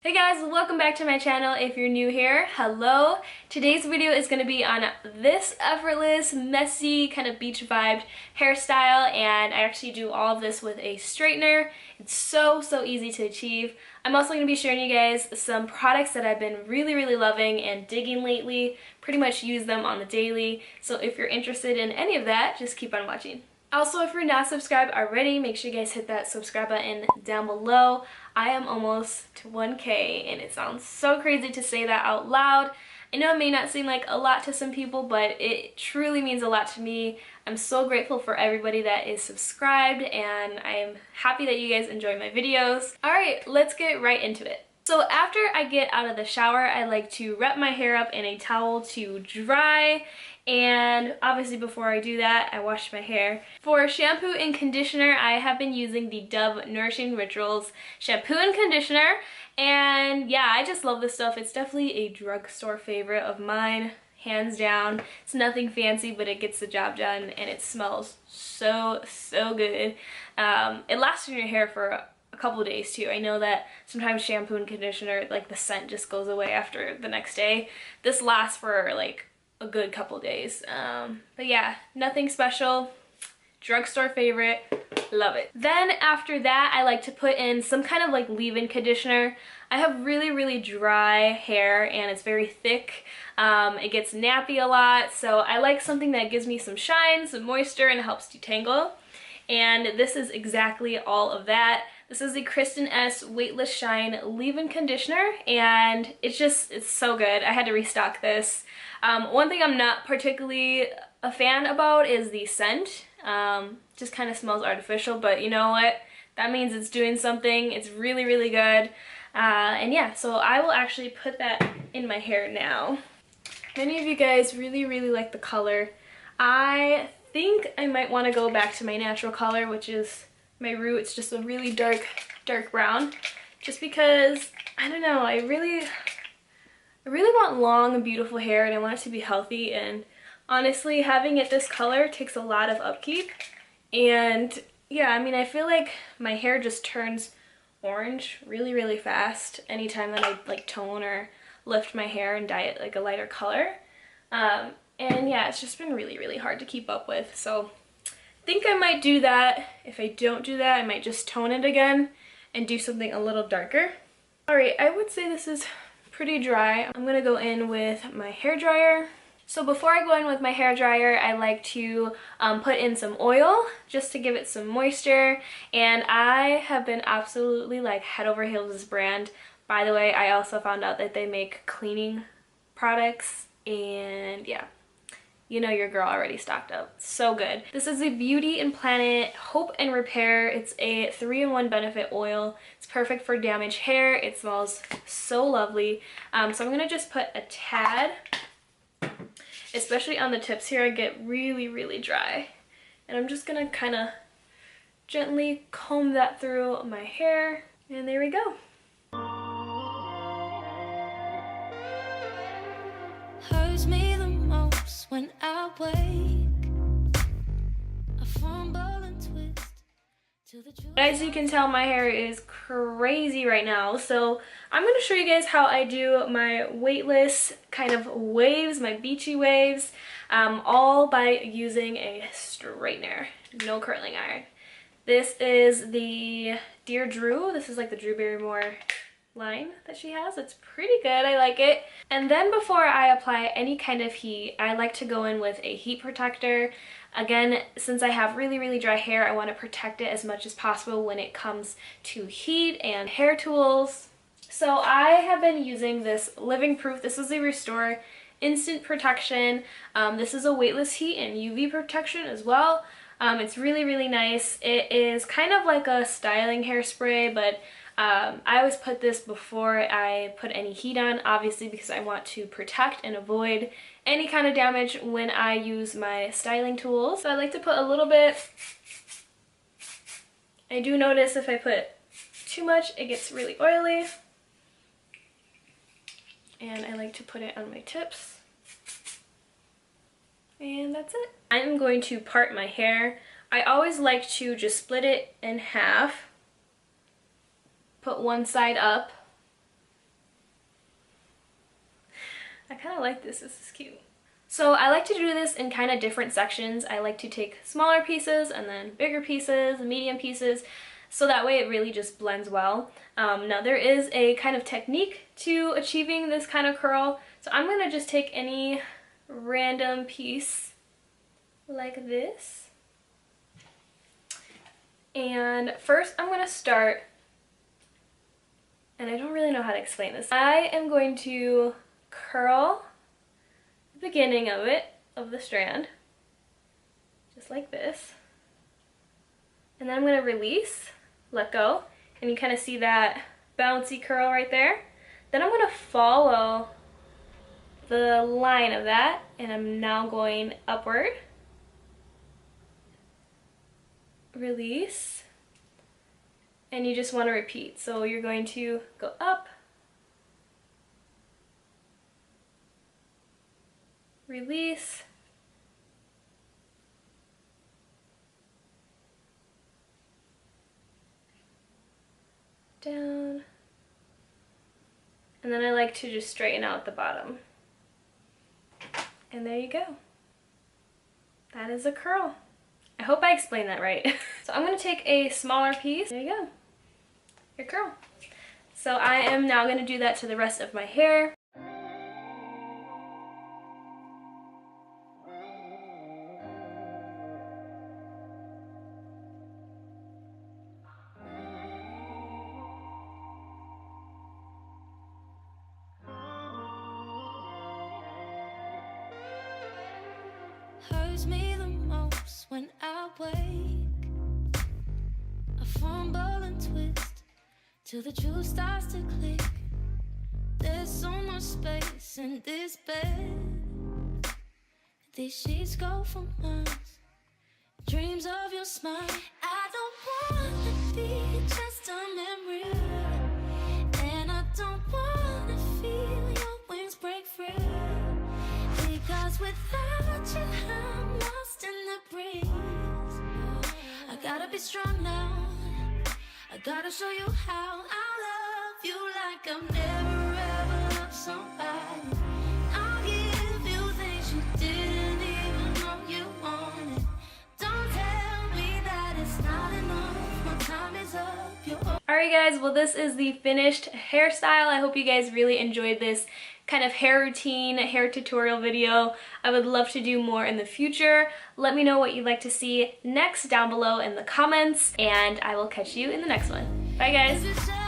Hey guys, welcome back to my channel. If you're new here, hello. Today's video is going to be on this effortless, messy, kind of beach vibed hairstyle, and I actually do all of this with a straightener. It's so easy to achieve. I'm also going to be sharing you guys some products that I've been really loving and digging lately. Pretty much use them on the daily, so if you're interested in any of that, just keep on watching. Also, if you're not subscribed already, make sure you guys hit that subscribe button down below. I am almost to 1K, and it sounds so crazy to say that out loud. I know it may not seem like a lot to some people, but it truly means a lot to me. I'm so grateful for everybody that is subscribed, and I am happy that you guys enjoy my videos. Alright, let's get right into it. So after I get out of the shower, I like to wrap my hair up in a towel to dry. And obviously before I do that, I wash my hair. For shampoo and conditioner, I have been using the Dove Nourishing Rituals shampoo and conditioner. And yeah, I just love this stuff. It's definitely a drugstore favorite of mine, hands down. It's nothing fancy, but it gets the job done, and it smells so good. It lasts in your hair for a couple of days too. I know that sometimes shampoo and conditioner, like the scent just goes away after the next day. This lasts for like a good couple days. But yeah, nothing special, drugstore favorite, love it. Then after that, I like to put in some kind of like leave-in conditioner. I have really dry hair and it's very thick. It gets nappy a lot, so I like something that gives me some shine, some moisture, and helps detangle. And this is exactly all of that. This is the Kristen S Weightless Shine Leave-In Conditioner, and it's so good. I had to restock this. One thing I'm not particularly a fan about is the scent. Just kind of smells artificial, but you know what? That means it's doing something. It's really good. And yeah, so I will actually put that in my hair now. Many of you guys really like the color. I think I might want to go back to my natural color, which is my root. It's just a really dark brown, just because I don't know, I really want long and beautiful hair, and I want it to be healthy, and honestly having it this color takes a lot of upkeep. And yeah, I mean, I feel like my hair just turns orange really fast anytime that I like tone or lift my hair and dye it like a lighter color. And yeah, it's just been really hard to keep up with, so I think I might do that. If I don't do that, I might just tone it again and do something a little darker. Alright, I would say this is pretty dry. I'm gonna go in with my hair dryer. So before I go in with my hair dryer, I like to put in some oil just to give it some moisture. And I have been absolutely like head over heels with this brand. By the way, I also found out that they make cleaning products, and yeah, you know your girl already stocked up. So good. This is the Beauty and Planet Hope and Repair. It's a 3-in-1 benefit oil. It's perfect for damaged hair. It smells so lovely. So I'm gonna just put a tad, especially on the tips here. I get really dry, and I'm just gonna kind of gently comb that through my hair, and there we go. Hurts me the most when I wake, I fumble and twist to the truth. As you can tell, my hair is crazy right now, so I'm going to show you guys how I do my weightless kind of waves, my beachy waves, all by using a straightener, no curling iron. This is the Dear Drew. This is like the Drew Barrymore line that she has. It's pretty good. I like it. And then before I apply any kind of heat, I like to go in with a heat protector. Again, since I have really dry hair, I want to protect it as much as possible when it comes to heat and hair tools. So I have been using this Living Proof. This is a Restore Instant Protection. This is a weightless heat and UV protection as well. It's really nice. It is kind of like a styling hairspray, but I always put this before I put any heat on, obviously because I want to protect and avoid any kind of damage when I use my styling tools. So I like to put a little bit. I do notice if I put too much, it gets really oily. And I like to put it on my tips. And that's it. I'm going to part my hair. I always like to just split it in half. Put one side up I kind of like this. This is cute. So I like to do this in kind of different sections. I like to take smaller pieces and then bigger pieces, medium pieces, so that way it really just blends well. Now there is a kind of technique to achieving this kind of curl. So I'm going to just take any random piece like this. And first I'm going to start, and I don't really know how to explain this. I am going to curl the beginning of it, of the strand, just like this. And then I'm going to release, let go, and you kind of see that bouncy curl right there. Then I'm going to follow the line of that, and I'm now going upward. Release, and you just want to repeat. So you're going to go up, release, down, and then I like to just straighten out the bottom. And there you go. That is a curl. I hope I explained that right. So I'm going to take a smaller piece. There you go. Your curl. So I am now going to do that to the rest of my hair. Hurts me the most when I wake. I fumble and twist till the juice starts to click. There's so much space in this bed. These sheets go for months. Dreams of your smile. I don't wanna be just a memory, and I don't wanna feel your wings break free. Because without you, I'm lost in the breeze. I gotta be strong now. I gotta show you how I love you like I've never ever loved somebody. I'll give you things you didn't even know you wanted. Don't tell me that it's not enough. My time is up. Alright guys, well this is the finished hairstyle. I hope you guys really enjoyed this kind of hair routine, hair tutorial video. I would love to do more in the future. Let me know what you'd like to see next down below in the comments, and I will catch you in the next one. Bye guys!